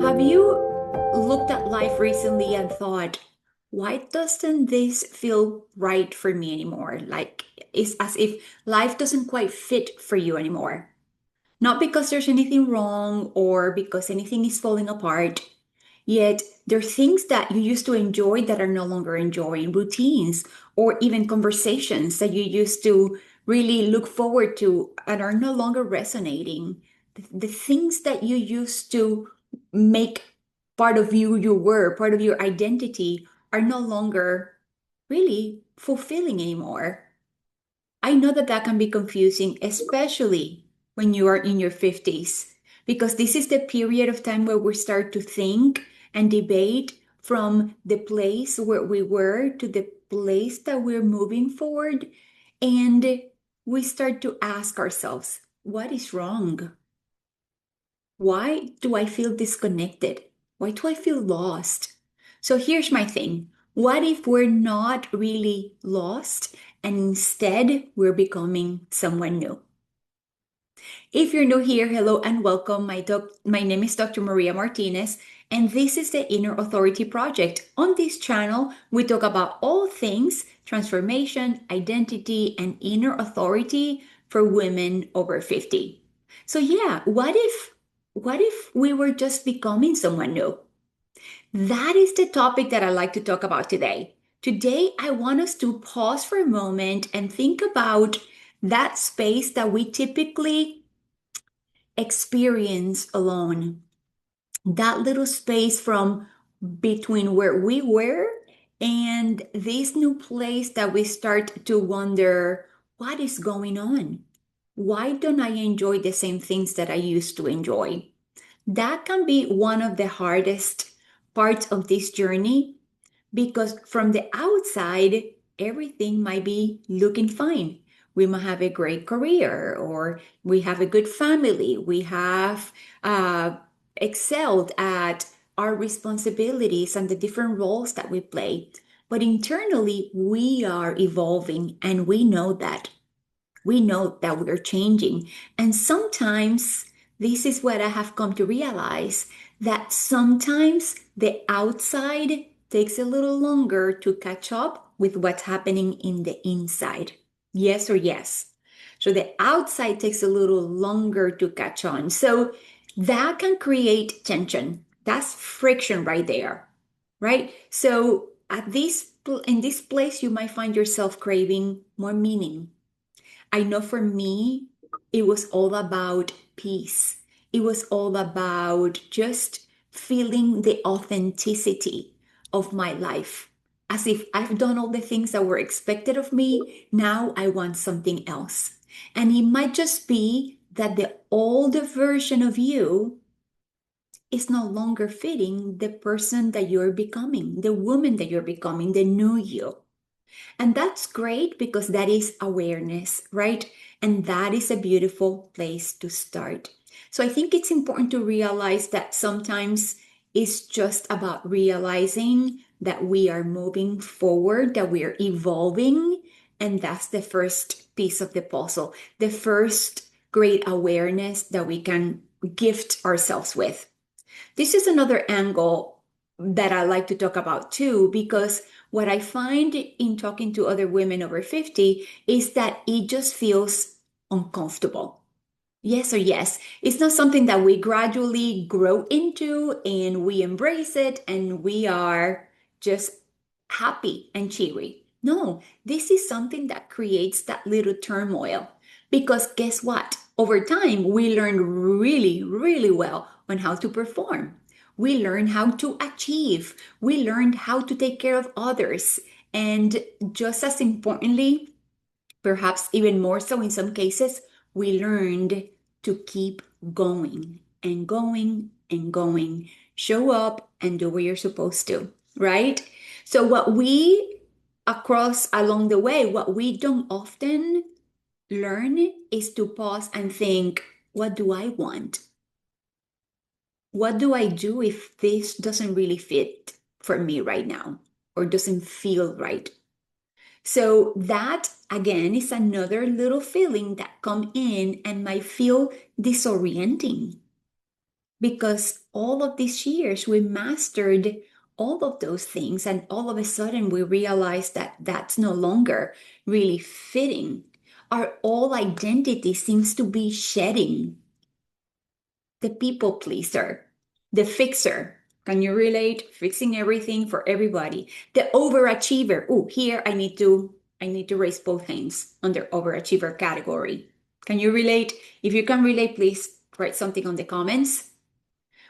Have you looked at life recently and thought, why doesn't this feel right for me anymore? Like it's as if life doesn't quite fit for you anymore. Not because there's anything wrong or because anything is falling apart, yet there are things that you used to enjoy that are no longer enjoying, routines or even conversations that you used to really look forward to and are no longer resonating. The things that you used to make part of you were, part of your identity, are no longer really fulfilling anymore. I know that that can be confusing, especially when you are in your 50s, because this is the period of time where we start to think and debate from the place where we were to the place that we're moving forward. And we start to ask ourselves, what is wrong? Why do I feel disconnected? Why do I feel lost? So here's my thing. What if we're not really lost and instead we're becoming someone new? If you're new here, hello and welcome. My name is Dr. Maria Martinez, and this is the Inner Authority Project. On this channel, we talk about all things transformation, identity, and inner authority for women over 50. So yeah, what if we were just becoming someone new? That is the topic that I like to talk about today. Today, I want us to pause for a moment and think about that space that we typically experience alone. That little space from between where we were and this new place that we start to wonder, what is going on? Why don't I enjoy the same things that I used to enjoy? That can be one of the hardest parts of this journey because from the outside, everything might be looking fine. We might have a great career, or we have a good family. We have uh, excelled at our responsibilities and the different roles that we play. But internally, we are evolving, and we know that. We know that we're changing. And sometimes, this is what I have come to realize, that sometimes the outside takes a little longer to catch up with what's happening in the inside. Yes or yes. So the outside takes a little longer to catch on. So that can create tension. That's friction right there, right? So in this place, you might find yourself craving more meaning. I know for me, it was all about peace. It was all about just feeling the authenticity of my life. As if I've done all the things that were expected of me, now I want something else. And it might just be that the older version of you is no longer fitting the person that you're becoming, the woman that you're becoming, the new you. And that's great because that is awareness, right? And that is a beautiful place to start. So I think it's important to realize that sometimes it's just about realizing that we are moving forward, that we are evolving. And that's the first piece of the puzzle, the first great awareness that we can gift ourselves with. This is another angle that I like to talk about too, because what I find in talking to other women over 50 is that it just feels uncomfortable. Yes or yes. It's not something that we gradually grow into and we embrace it and we are just happy and cheery. No, this is something that creates that little turmoil. Because guess what? Over time, we learn really, really well on how to perform. We learn how to achieve. We learned how to take care of others. And just as importantly, perhaps even more so in some cases, we learned to keep going and going and going. Show up and do what you're supposed to, right? So, what we across along the way, what we don't often learn is to pause and think, what do I want? What do I do if this doesn't really fit for me right now or doesn't feel right? So that again is another little feeling that come in and might feel disorienting. because all of these years we mastered all of those things, and all of a sudden we realize that that's no longer really fitting. Our whole identity seems to be shedding. The people pleaser, the fixer. Can you relate? Fixing everything for everybody. The overachiever. Oh, here I need to raise both hands under overachiever category. Can you relate? If you can relate, please write something on the comments.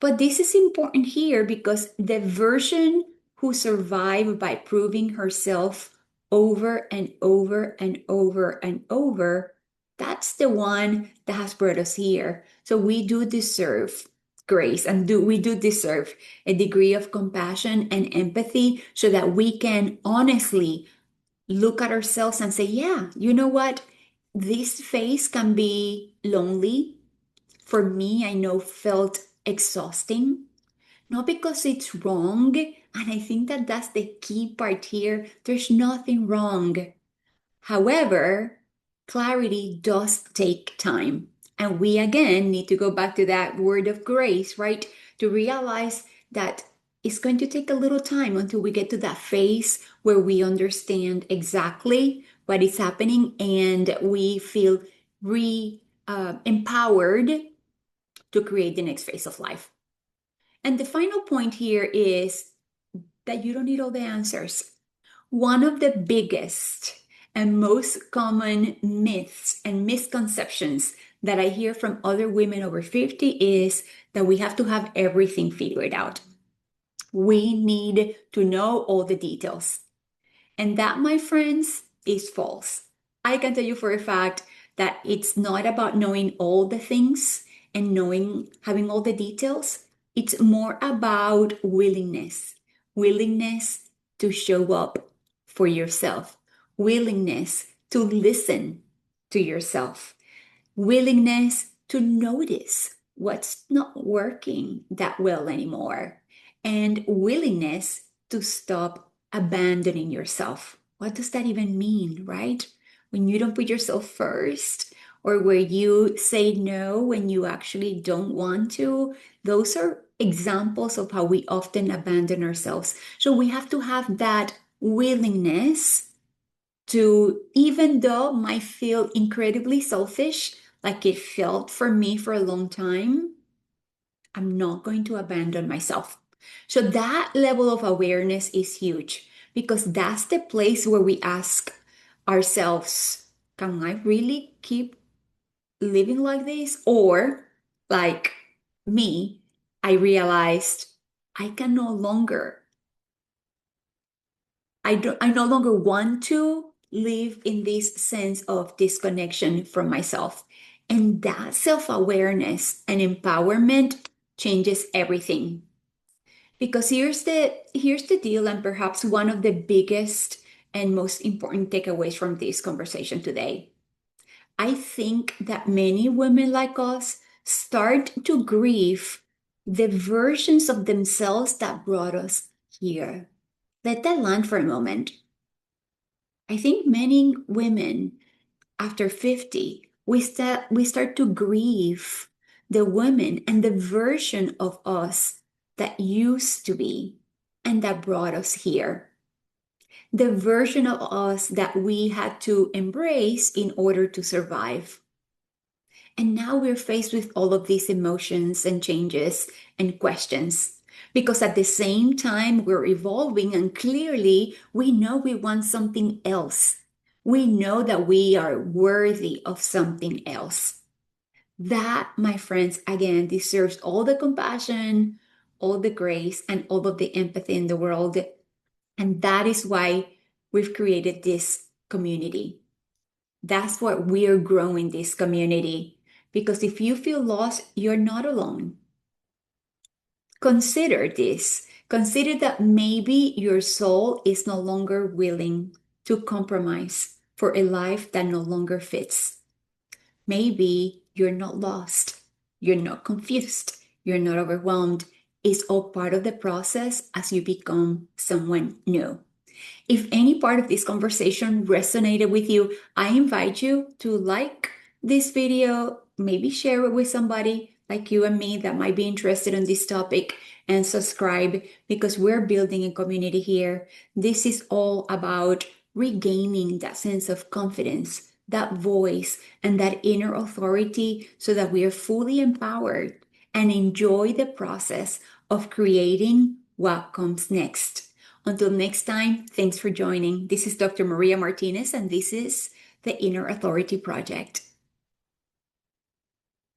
But this is important here because the version who survived by proving herself over and over and over and over, that's the one that has brought us here. So we do deserve grace, and we do deserve a degree of compassion and empathy so that we can honestly look at ourselves and say, yeah, you know what? This phase can be lonely. For me, I know felt exhausting, not because it's wrong. And I think that that's the key part here. There's nothing wrong. However, clarity does take time. And we again need to go back to that word of grace, right? To realize that it's going to take a little time until we get to that phase where we understand exactly what is happening and we feel empowered to create the next phase of life. And the final point here is that you don't need all the answers. One of the biggest and most common myths and misconceptions that I hear from other women over 50 is that we have to have everything figured out. We need to know all the details. And that, my friends, is false. I can tell you for a fact that it's not about knowing all the things and having all the details. It's more about willingness to show up for yourself, willingness to listen to yourself, willingness to notice what's not working that well anymore, and willingness to stop abandoning yourself. What does that even mean, right? When you don't put yourself first, or where you say no when you actually don't want to, those are examples of how we often abandon ourselves. So we have to have that willingness to, even though might feel incredibly selfish, like it felt for me for a long time, I'm not going to abandon myself. So that level of awareness is huge because that's the place where we ask ourselves, can I really keep living like this? Or like me, I realized I can no longer I no longer want to live in this sense of disconnection from myself. And that self-awareness and empowerment changes everything. Because here's the deal, and perhaps one of the biggest and most important takeaways from this conversation today. I think that many women like us start to grieve the versions of themselves that brought us here. Let that land for a moment. I think many women after 50, we start to grieve the women and the version of us that used to be and that brought us here. The version of us that we had to embrace in order to survive. And now we're faced with all of these emotions and changes and questions. Because at the same time, we're evolving, and clearly we know we want something else. We know that we are worthy of something else. That, my friends, again, deserves all the compassion, all the grace, and all of the empathy in the world. And that is why we've created this community. That's what we're growing this community. Because if you feel lost, you're not alone. Consider this. Consider that maybe your soul is no longer willing to compromise for a life that no longer fits. Maybe you're not lost. You're not confused. You're not overwhelmed. It's all part of the process as you become someone new. If any part of this conversation resonated with you, I invite you to like this video, maybe share it with somebody like you and me that might be interested in this topic and subscribe because we're building a community here. This is all about regaining that sense of confidence, that voice, and that inner authority so that we are fully empowered and enjoy the process of creating what comes next. Until next time, thanks for joining. This is Dr. Maria Martinez, and this is the Inner Authority Project.